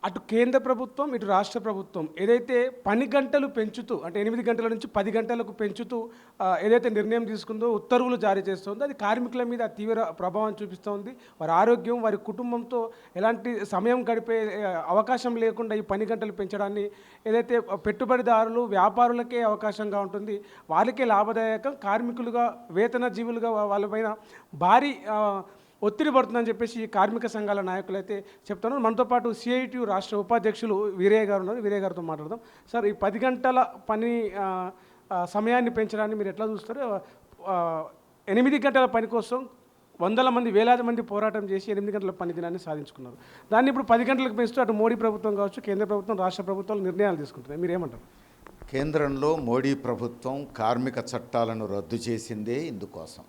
అటు కేంద్ర ప్రభుత్వం, ఇటు రాష్ట్ర ప్రభుత్వం ఏదైతే పని గంటలు పెంచుతూ అంటే 8 గంటల నుంచి 10 గంటలకు పెంచుతూ ఏదైతే నిర్ణయం తీసుకుందో, ఉత్తర్వులు జారీ చేస్తుందో అది కార్మికుల మీద తీవ్ర ప్రభావం చూపిస్తోంది. వారి ఆరోగ్యం, వారి కుటుంబంతో ఎలాంటి సమయం గడిపే అవకాశం లేకుండా ఈ పని గంటలు పెంచడాన్ని ఏదైతే పెట్టుబడిదారులు, వ్యాపారులకే అవకాశంగా ఉంటుంది. వాళ్ళకే లాభదాయకం. కార్మికులుగా, వేతన జీవులుగా వాళ్ళపైన భారీ ఒత్తిడి పడుతుందని చెప్పేసి ఈ కార్మిక సంఘాల నాయకులైతే చెప్తున్నారు. మనతో పాటు సిఐటియు రాష్ట్ర ఉపాధ్యక్షులు వీరయ్య గారు ఉన్నారు. వీరయ్య గారితో మాట్లాడదాం. సార్, ఈ 10 గంటల పని సమయాన్ని పెంచడాన్ని మీరు ఎట్లా చూస్తారు? 8 గంటల పని కోసం వందల మంది, వేలాది మంది పోరాటం చేసి 8 గంటల పని దినాన్ని సాధించుకున్నారు. దాన్ని ఇప్పుడు 10 గంటలకు పెంచుతూ అటు మోడీ ప్రభుత్వం కావచ్చు, కేంద్ర ప్రభుత్వం, రాష్ట్ర ప్రభుత్వాలు నిర్ణయాలు తీసుకుంటున్నాయి. మీరేమంటారు? కేంద్రంలో మోడీ ప్రభుత్వం కార్మిక చట్టాలను రద్దు చేసిందే ఇందుకోసం.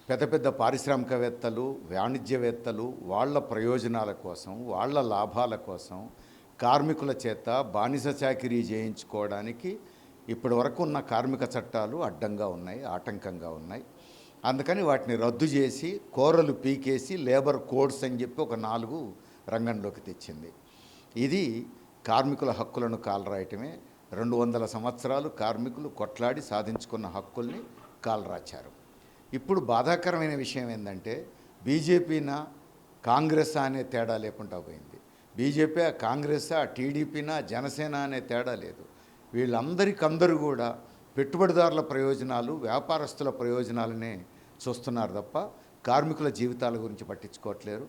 పెద్ద పెద్ద పారిశ్రామికవేత్తలు, వాణిజ్యవేత్తలు వాళ్ళ ప్రయోజనాల కోసం, వాళ్ళ లాభాల కోసం కార్మికుల చేత బానిస చాకిరీ చేయించుకోవడానికి ఇప్పటి వరకు ఉన్న కార్మిక చట్టాలు అడ్డంగా ఉన్నాయి, ఆటంకంగా ఉన్నాయి. అందుకని వాటిని రద్దు చేసి కోరలు పీకేసి లేబర్ కోడ్స్ అని చెప్పి ఒక 4 రంగంలోకి తెచ్చింది. ఇది కార్మికుల హక్కులను కాలరాయటమే. 200 సంవత్సరాలు కార్మికులు కొట్లాడి సాధించుకున్న హక్కుల్ని కాలరాచారు. ఇప్పుడు బాధాకరమైన విషయం ఏంటంటే బీజేపీనా కాంగ్రెస్ అనే తేడా లేకుండా పోయింది. బీజేపీ, కాంగ్రెస్, టీడీపీనా జనసేన అనే తేడా లేదు. వీళ్ళందరికందరూ కూడా పెట్టుబడిదారుల ప్రయోజనాలు, వ్యాపారస్తుల ప్రయోజనాలనే చూస్తున్నారు తప్ప కార్మికుల జీవితాల గురించి పట్టించుకోవట్లేరు.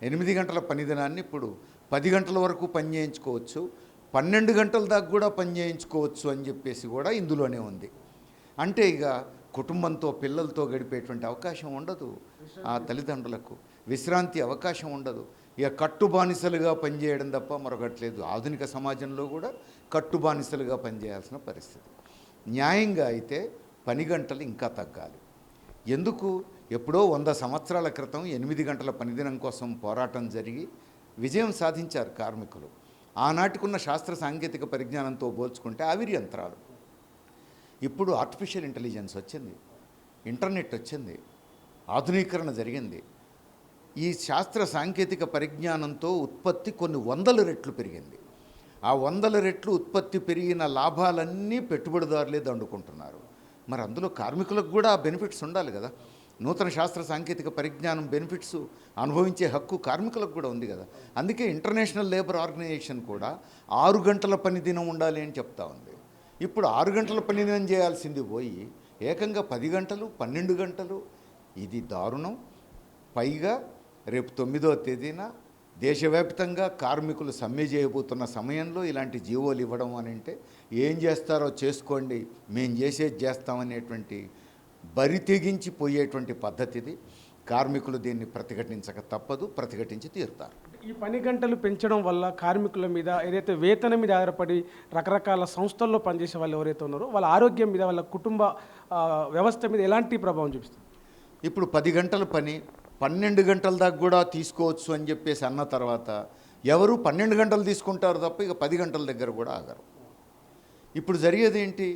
8 గంటల పని దినాన్ని ఇప్పుడు 10 గంటల వరకు పని చేయించుకోవచ్చు, 12 గంటల దాకా కూడా పని చేయించుకోవచ్చు అని చెప్పేసి కూడా ఇందులోనే ఉంది. అంటే ఇక కుటుంబంతో, పిల్లలతో గడిపేటువంటి అవకాశం ఉండదు. ఆ తల్లిదండ్రులకు విశ్రాంతి అవకాశం ఉండదు. ఇక కట్టుబానిసలుగా పనిచేయడం తప్ప మరొకట్లేదు. ఆధునిక సమాజంలో కూడా కట్టుబానిసలుగా పనిచేయాల్సిన పరిస్థితి. న్యాయంగా అయితే పని గంటలు ఇంకా తగ్గాలి. ఎందుకు? ఎప్పుడో 100 సంవత్సరాల క్రితం 8 గంటల పనిదినం కోసం పోరాటం జరిగి విజయం సాధించారు కార్మికులు. ఆనాటికున్న శాస్త్ర సాంకేతిక పరిజ్ఞానంతో పోల్చుకుంటే ఆవిరి యంత్రాలు. ఇప్పుడు ఆర్టిఫిషియల్ ఇంటెలిజెన్స్ వచ్చింది, ఇంటర్నెట్ వచ్చింది, ఆధునీకరణ జరిగింది. ఈ శాస్త్ర సాంకేతిక పరిజ్ఞానంతో ఉత్పత్తి కొన్ని 100 రెట్లు పెరిగింది. ఆ 100 రెట్లు ఉత్పత్తి పెరిగిన లాభాలన్నీ పెట్టుబడిదారులే దండుకుంటున్నారు. మరి అందులో కార్మికులకు కూడా ఆ బెనిఫిట్స్ ఉండాలి కదా. నూతన శాస్త్ర సాంకేతిక పరిజ్ఞానం బెనిఫిట్స్ అనుభవించే హక్కు కార్మికులకు కూడా ఉంది కదా. అందుకే ఇంటర్నేషనల్ లేబర్ ఆర్గనైజేషన్ కూడా 6 గంటల పని దినం ఉండాలి అని చెప్తా ఉంది. ఇప్పుడు 6 గంటల పని దినం చేయాల్సింది పోయి ఏకంగా 10 గంటలు, 12 గంటలు. ఇది దారుణం. పైగా రేపు 9వ తేదీన దేశవ్యాప్తంగా కార్మికులు సమ్మె చేయబోతున్న సమయంలో ఇలాంటి జీవోలు ఇవ్వడం అని అంటే ఏం చేస్తారో చేసుకోండి, మేము చేసేది చేస్తామనేటువంటి బరి తెగించి పోయేటువంటి పద్ధతిది. కార్మికులు దీన్ని ప్రతిఘటించక తప్పదు, ప్రతిఘటించి తీరుతారు. ఈ పని గంటలు పెంచడం వల్ల కార్మికుల మీద ఏదైతే వేతనం మీద ఆధారపడి రకరకాల సంస్థల్లో పనిచేసే వాళ్ళు ఎవరైతే ఉన్నారో వాళ్ళ ఆరోగ్యం మీద, వాళ్ళ కుటుంబ వ్యవస్థ మీద ఎలాంటి ప్రభావం చూపిస్తుంది? ఇప్పుడు 10 గంటల పని 12 గంటల దాకా కూడా తీసుకోవచ్చు అని చెప్పేసి అన్న తర్వాత ఎవరు 12 గంటలు తీసుకుంటారు తప్ప ఇక 10 గంటల దగ్గర కూడా ఆగరు. ఇప్పుడు జరిగేది ఏంటి?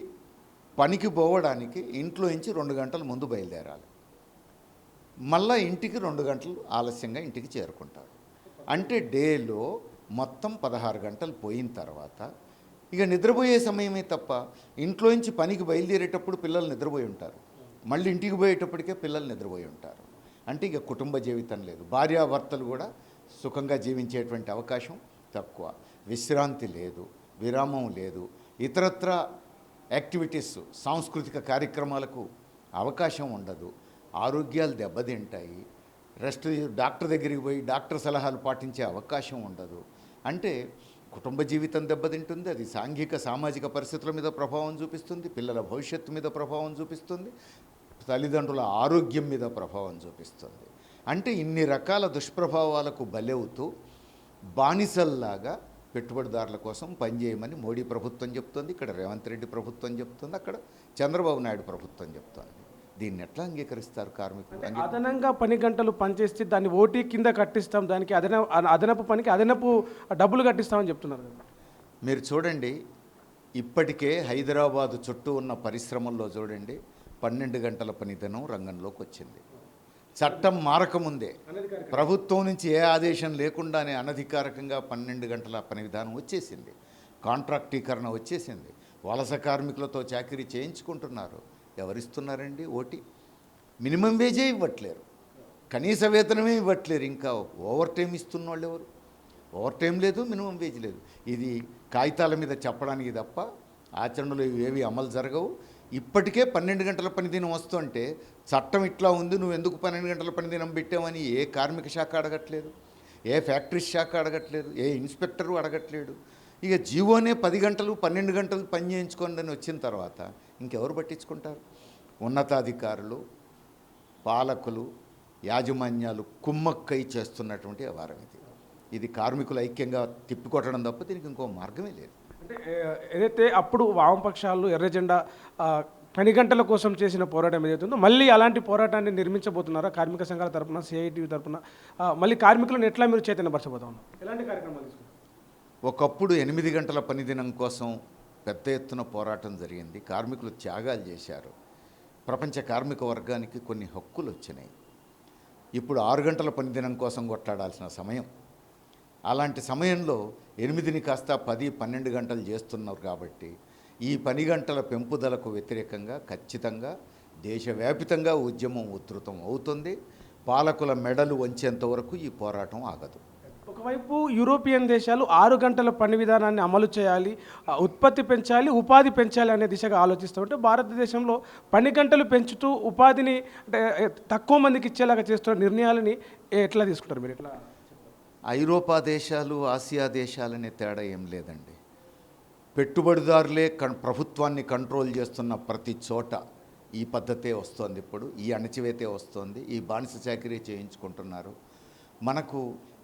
పనికి పోవడానికి ఇంట్లో నుంచి 2 గంటల ముందు బయలుదేరాలి. మళ్ళీ ఇంటికి 2 గంటలు ఆలస్యంగా ఇంటికి చేరుకుంటారు. అంటే డేలో మొత్తం 16 గంటలు పోయిన తర్వాత ఇక నిద్రపోయే సమయమే తప్ప ఇంట్లో నుంచి పనికి బయలుదేరేటప్పుడు పిల్లలు నిద్రపోయి ఉంటారు, మళ్ళీ ఇంటికి పోయేటప్పటికే పిల్లలు నిద్రపోయి ఉంటారు. అంటే ఇక కుటుంబ జీవితం లేదు, భార్యాభర్తలు కూడా సుఖంగా జీవించేటువంటి అవకాశం తక్కువ, విశ్రాంతి లేదు, విరామం లేదు, ఇతరత్ర యాక్టివిటీస్, సాంస్కృతిక కార్యక్రమాలకు అవకాశం ఉండదు, ఆరోగ్యాలు దెబ్బతింటాయి, డాక్టర్ దగ్గరికి పోయి డాక్టర్ సలహాలు పాటించే అవకాశం ఉండదు. అంటే కుటుంబ జీవితం దెబ్బతింటుంది, అది సాంఘిక సామాజిక పరిస్థితుల మీద ప్రభావం చూపిస్తుంది, పిల్లల భవిష్యత్తు మీద ప్రభావం చూపిస్తుంది, తల్లిదండ్రుల ఆరోగ్యం మీద ప్రభావం చూపిస్తుంది. అంటే ఇన్ని రకాల దుష్ప్రభావాలకు బలవుతూ బానిసల్లాగా పెట్టుబడిదారుల కోసం పనిచేయమని మోడీ ప్రభుత్వం చెప్తుంది, ఇక్కడ రేవంత్ రెడ్డి ప్రభుత్వం చెప్తుంది, అక్కడ చంద్రబాబు నాయుడు ప్రభుత్వం చెప్తుంది. దీన్ని ఎట్లా అంగీకరిస్తారు కార్మికులు? అదనంగా పని గంటలు పనిచేస్తే దాన్ని ఓటీ కింద కట్టిస్తాం, దానికి అదనపు పనికి అదనపు డబ్బులు కట్టిస్తామని చెప్తున్నారు కదా. మీరు చూడండి, ఇప్పటికే హైదరాబాదు చుట్టూ ఉన్న పరిశ్రమల్లో చూడండి 12 గంటల పనిదినం రంగంలోకి వచ్చింది. చట్టం మారకముందే ప్రభుత్వం నుంచి ఏ ఆదేశం లేకుండానే అనధికారికంగా 12 గంటల పని విధానం వచ్చేసింది. కాంట్రాక్టీకరణ వచ్చేసింది. వలస కార్మికులతో చాకరీ చేయించుకుంటున్నారు. ఎవరిస్తున్నారండి ఓటీ? మినిమం వేజే ఇవ్వట్లేరు, కనీస వేతనమే ఇవ్వట్లేరు. ఇంకా ఓవర్ టైం ఇస్తున్న వాళ్ళు ఎవరు? ఓవర్ టైం లేదు, మినిమం వేజ్ లేదు. ఇది కాగితాల మీద చెప్పడానికి తప్ప ఆచరణలో ఇవేవి అమలు జరగవు. ఇప్పటికే 12 గంటల పనిదినం వస్తుంటే చట్టం ఇట్లా ఉంది, నువ్వు ఎందుకు 12 గంటల పనిదినం పెట్టావని ఏ కార్మిక శాఖ అడగట్లేదు, ఏ ఫ్యాక్టరీ శాఖ అడగట్లేదు, ఏ ఇన్స్పెక్టరు అడగట్లేడు. ఇక జీవోనే 10 గంటలు 12 గంటలు పని చేయించుకోండి అని వచ్చిన తర్వాత ఇంకెవరు పట్టించుకుంటారు? ఉన్నతాధికారులు, పాలకులు, యాజమాన్యాలు కుమ్మక్కై చేస్తున్నటువంటి వ్యవహారం ఇది. ఇది కార్మికులు ఐక్యంగా తిప్పికొట్టడం తప్ప దీనికి ఇంకో మార్గమే లేదు. అంటే ఏదైతే అప్పుడు వామపక్షాలు ఎర్ర జెండా పని గంటల కోసం చేసిన పోరాటం ఏదైతే ఉందో మళ్ళీ అలాంటి పోరాటాన్ని నిర్మించబోతున్నారా? కార్మిక సంఘాల తరపున, సిఐటి తరపున మళ్ళీ కార్మికులను ఎట్లా మీరు చైతన్యపరచబోతా ఉన్నారు? ఎలాంటి కార్యక్రమాలు తీసుకుంటారు? ఒకప్పుడు 8 గంటల పనిదినం కోసం పెద్ద ఎత్తున పోరాటం జరిగింది. కార్మికులు త్యాగాలు చేశారు. ప్రపంచ కార్మిక వర్గానికి కొన్ని హక్కులు వచ్చినాయి. ఇప్పుడు 6 గంటల పనిదినం కోసం కొట్లాడాల్సిన సమయం. అలాంటి సమయంలో 8ని కాస్త 10, 12 గంటలు చేస్తున్నారు. కాబట్టి ఈ పని గంటల పెంపుదలకు వ్యతిరేకంగా ఖచ్చితంగా దేశవ్యాపితంగా ఉద్యమం ఉధృతం అవుతుంది. పాలకుల మెడలు వంచేంత వరకు ఈ పోరాటం ఆగదు. ఒకవైపు యూరోపియన్ దేశాలు 6 గంటల పని విధానాన్ని అమలు చేయాలి, ఉత్పత్తి పెంచాలి, ఉపాధి పెంచాలి అనే దిశగా ఆలోచిస్తుంటే భారతదేశంలో పని గంటలు పెంచుతూ ఉపాధిని అంటే తక్కువ మందికి ఇచ్చేలాగా చేస్తున్న నిర్ణయాలని ఎట్లా తీసుకుంటారు మీరు? ఎట్లా? ఐరోపా దేశాలు, ఆసియా దేశాలనే తేడా ఏం లేదండి. పెట్టుబడిదారులే ప్రభుత్వాన్ని కంట్రోల్ చేస్తున్న ప్రతి చోట ఈ పద్ధతే వస్తోంది. ఇప్పుడు ఈ అణచివేతే వస్తోంది. ఈ బానిస చాకరీ చేయించుకుంటున్నారు. మనకు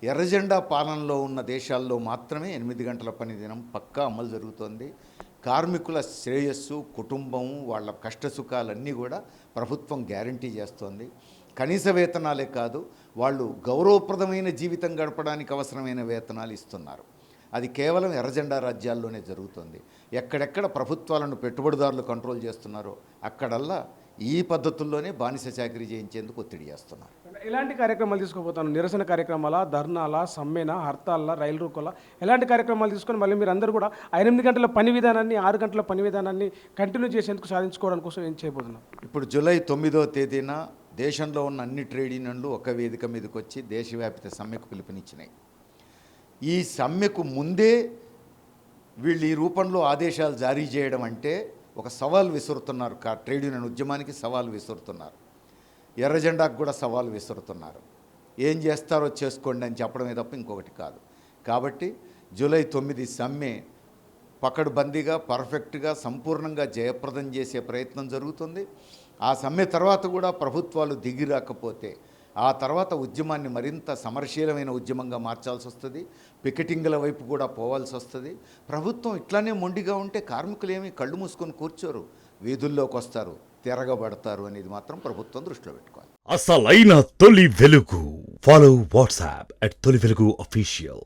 ఎర్రజెండా పాలనలో ఉన్న దేశాల్లో మాత్రమే 8 గంటల పని దినం పక్కా అమలు జరుగుతోంది. కార్మికుల శ్రేయస్సు, కుటుంబం, వాళ్ళ కష్టసుఖాలన్నీ కూడా ప్రభుత్వం గ్యారంటీ చేస్తోంది. కనీస వేతనాలే కాదు, వాళ్ళు గౌరవప్రదమైన జీవితం గడపడానికి అవసరమైన వేతనాలు ఇస్తున్నారు. అది కేవలం ఎర్రజెండా రాజ్యాల్లోనే జరుగుతుంది. ఎక్కడెక్కడ ప్రభుత్వాలను పెట్టుబడిదారులు కంట్రోల్ చేస్తున్నారో అక్కడల్లా ఈ పద్ధతుల్లోనే బానిస చాకరీ చేయించేందుకు ఒత్తిడి చేస్తున్నారు. ఎలాంటి కార్యక్రమాలు తీసుకోబోతాను? నిరసన కార్యక్రమాల, ధర్నాల, సమ్మెన, హర్తాల, రైలు రోకోల ఎలాంటి కార్యక్రమాలు తీసుకొని మళ్ళీ మీరు అందరూ కూడా 8 గంటల పని విధానాన్ని, 6 గంటల పని విధానాన్ని కంటిన్యూ చేసేందుకు సాధించుకోవడం కోసం ఏం చేయబోతున్నాం? ఇప్పుడు జూలై 9వ తేదీన దేశంలో ఉన్న అన్ని ట్రేడ్ యూనియన్లు ఒక వేదిక మీదకి వచ్చి దేశవ్యాప్త సమ్మెకు పిలుపునిచ్చినాయి. ఈ సమ్మెకు ముందే వీళ్ళు ఈ రూపంలో ఆదేశాలు జారీ చేయడం అంటే ఒక సవాల్ విసురుతున్నారు. ట్రేడ్ యూనియన్ ఉద్యమానికి సవాల్ విసురుతున్నారు. ఎర్రజెండాకు కూడా సవాల్ విసురుతున్నారు. ఏం చేస్తారో చేసుకోండి అని చెప్పడమే తప్ప ఇంకొకటి కాదు. కాబట్టి జూలై 9 సమ్మె పకడ్బందీగా, పర్ఫెక్ట్గా, సంపూర్ణంగా జయప్రదం చేసే ప్రయత్నం జరుగుతుంది. ఆ సమ్మె తర్వాత కూడా ప్రభుత్వాలు దిగి రాకపోతే ఆ తర్వాత ఉద్యమాన్ని మరింత సమరశీలమైన ఉద్యమంగా మార్చాల్సి వస్తుంది. పికెటింగ్ల వైపు కూడా పోవాల్సి వస్తుంది. ప్రభుత్వం ఇట్లానే మొండిగా ఉంటే కార్మికులు ఏమీ కళ్ళు మూసుకొని కూర్చోరు, వీధుల్లోకి వస్తారు, తిరగబడతారు అనేది మాత్రం ప్రభుత్వం దృష్టిలో పెట్టుకోవాలి. అసలైన తొలి వెలుగు. ఫాలో వాట్సాప్ @తొలి వెలుగు official.